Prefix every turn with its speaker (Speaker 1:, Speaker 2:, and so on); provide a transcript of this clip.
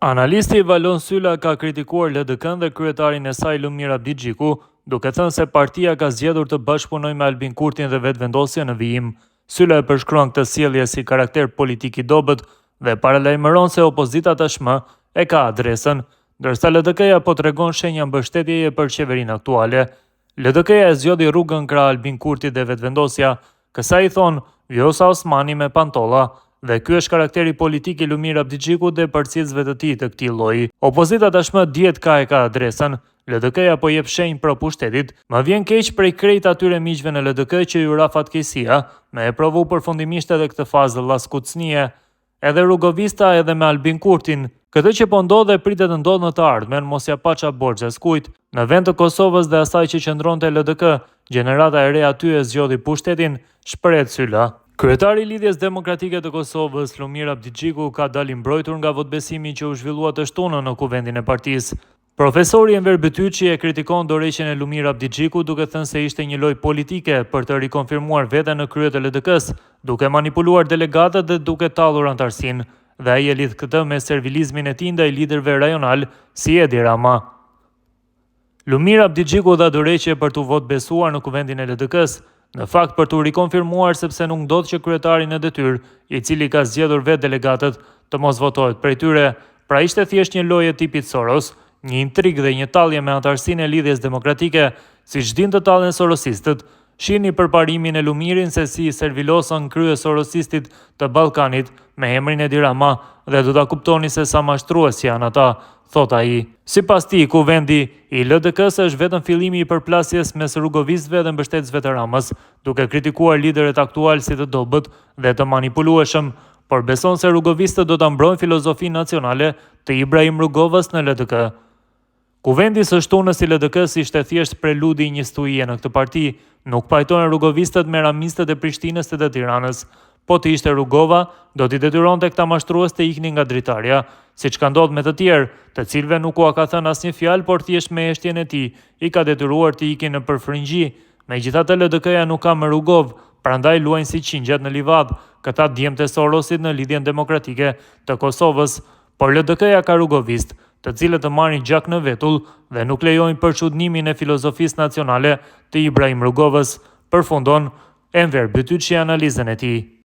Speaker 1: Analisti Valon Sylla ka kritikuar LDK-n dhe kryetarin e saj Lumir Abdigjiku, duke thënë se partia ka zgjedhur të bashkëpunojë me Albin Kurtin dhe vetvendosje në vijim. Sylla e përshkruan këtë sjellje si karakter politik i dobët dhe paralajmëron se opozita tashmë e ka adresën, ndërsa LDK-ja po tregon shenja mbështetjeje për qeverinë aktuale. LDK-ja e zgjodhi rrugën krah Albin Kurti dhe vetvendosja, kësaj i thon Vjosa Osmani me pantolla. Dhe ky është karakteri politik i Lumir Abdigjiku dhe përcjellësve të tij të këtij lloji. Opozita tashmë dihet ka adresën. LDK-ja po jep shenjë pro pushtetit. Më vjen keq prej krejt atyre miqve në LDK që ju ra fatkeqësia, me e provu përfundimisht edhe këtë fazë llazkucnie, edhe rrugovista edhe me Albin Kurtin. Këtë që po ndodh dhe pritet të ndodhë në të ardhmen, mos ja paça Borxhes kujt. Në vend të Kosovës dhe asaj që qëndronte LDK, gjenerata e re aty e zgjodhi pushtetin, shpreh Sylla. Kryetari i Lidhjes Demokratike të Kosovës, Lumir Abdigjiku, ka dalë i mbrojtur nga votbesimi që u zhvillua të shtunën në kuvendin e partisë. Profesori Enver Bytyçi e kritikon dorëheqjen e Lumir Abdigjiku duke thënë se ishte një lojë politike për të rikonfirmuar veten në krye të LDK-s, duke manipuluar delegatët dhe duke tallur antarësinë, dhe ai e lidh këtë me servilizmin e tij ndaj liderëve rajonal si Edi Rama. Lumir Abdigjiku dha dorëheqje për të votbesuar në kuvendin e LDK-s, në fakt për të rikonfirmuar sepse nuk ndodh që kryetari në detyrë, i cili ka zgjedhur vetë delegatët, të mos votohet prej tyre, pra ishte thjesht një lojë tipit Soros, një intrig dhe një tallje me antarësinë e Lidhjes Demokratike, siç din të tallen sorosistët. Shihni përparimin e Lumirin se si servilosën krye sorosistit të Ballkanit me emrin Edi Rama dhe do ta kuptoni se sa mashtrues janë ata, thot ai. Sipas tij, kuvendi i LDK-s është vetëm fillimi i përplasjes mes rrugovistëve dhe mbështetësve të Ramës, duke kritikuar liderët aktual si të dobët dhe të manipulueshëm, por beson se rrugovistët do ta mbrojnë filozofinë nacionale të Ibrahim Rrugovës në LDK. Kuvendi së shtunës i LDK-s ishte thjesht preludi i një stuije në këtë parti, nuk pajtohen rrugovistët me ramistët e Prishtinës dhe të Tiranës. Po të ishte Rrugova, do t'i detyronte këta mashtrues të iknin nga dritarja, siç ka ndodhur me të tjerë, të cilëve nuk u ka thënë asnjë fjalë, por thjesht me eshtjen e tij i ka detyruar të ikin në përfryngjë. Megjithatë LDK-ja nuk ka më Rrugov, prandaj luajnë si qingjat në livadë, këta djemtë e Sorosit në Lidhjen Demokratike të Kosovës, por LDK-ja ka rrugovist, të cilët të marrin gjak në vetull dhe nuk lejojnë përçudnimin e filozofisë nacionale të Ibrahim Rrugovës, përfundon Enver Bytyçi analizën e tij.